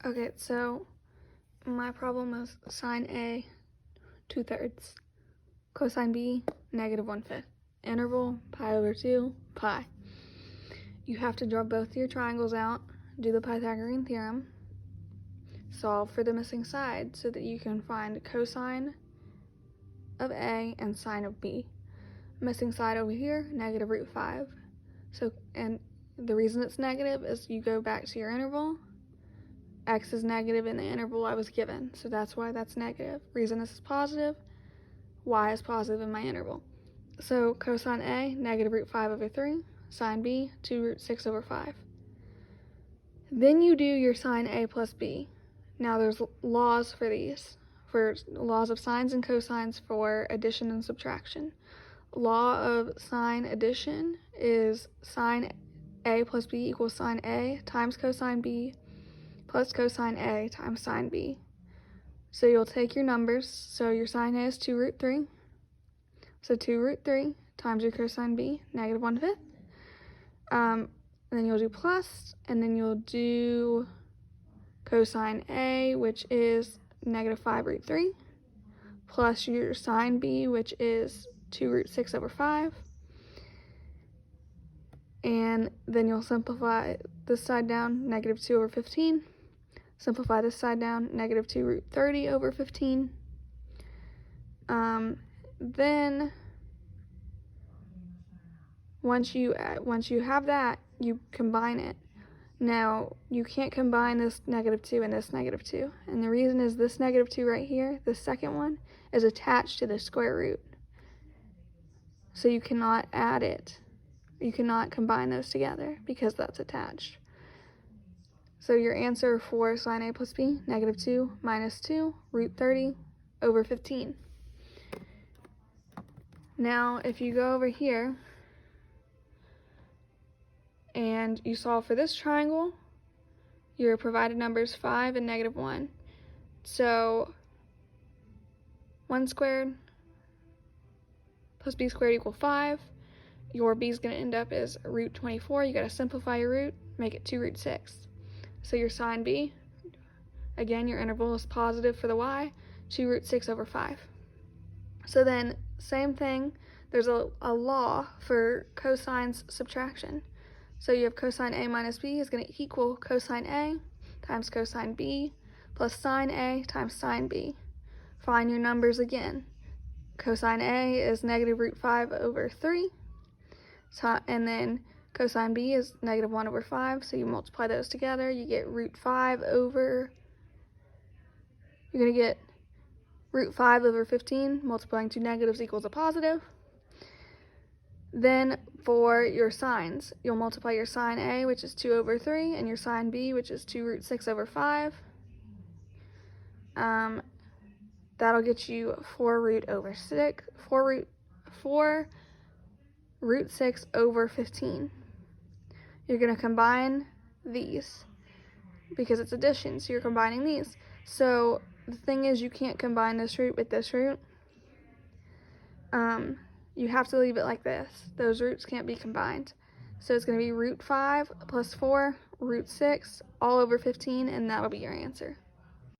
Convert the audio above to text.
Okay, so my problem is sine A, 2/3. Cosine B, -1/5. Interval, pi/2, pi. You have to draw both your triangles out, do the Pythagorean theorem, solve for the missing side so that you can find cosine of A and sine of B. Missing side over here, -5. So, and the reason it's negative is you go back to your interval. X is negative in the interval I was given, so that's why that's negative. Reason this is positive, y is positive in my interval. So cosine A, -5/3, sine B, 2√6/5. Then you do your sine A plus B. Now there's laws for these, for laws of sines and cosines for addition and subtraction. Law of sine addition is sine A plus B equals sine A times cosine B plus cosine A times sine B. So you'll take your numbers, so your sine A is 2√3. So 2√3 times your cosine B, -1/5. Then you'll do plus, and then you'll do cosine A, which is -5√3, plus your sine B, which is 2√6/5. And then you'll simplify this side down, -2/15. Simplify this side down, -2√30/15. Then once you have that, you combine it. Now you can't combine this -2 and this -2, and the reason is this -2 right here, the second one, is attached to the square root, so you cannot add it. You cannot combine those together because that's attached. So your answer for sine A plus B, -2 minus 2 √30/15. Now, if you go over here and you solve for this triangle, your provided numbers 5 and -1. So 1 squared plus b squared equals 5. Your b is going to end up as √24. You got to simplify your root, make it 2√6. So your sine B, again, your interval is positive for the y, 2√6/5. So then, same thing, there's a law for cosines subtraction. So you have cosine A minus B is going to equal cosine A times cosine B plus sine A times sine B. Find your numbers again. Cosine A is -√5/3, and then cosine B is -1/5, so you multiply those together, you get you're going to get √5/15, multiplying two negatives equals a positive. Then for your sines, you'll multiply your sine A, which is 2/3, and your sine B, which is 2√6/5. That'll get you 4√6/15. You're going to combine these because it's addition, so you're combining these. So the thing is, you can't combine this root with this root. You have to leave it like this. Those roots can't be combined. So it's going to be √5 plus 4, √6, all over 15, and that'll be your answer.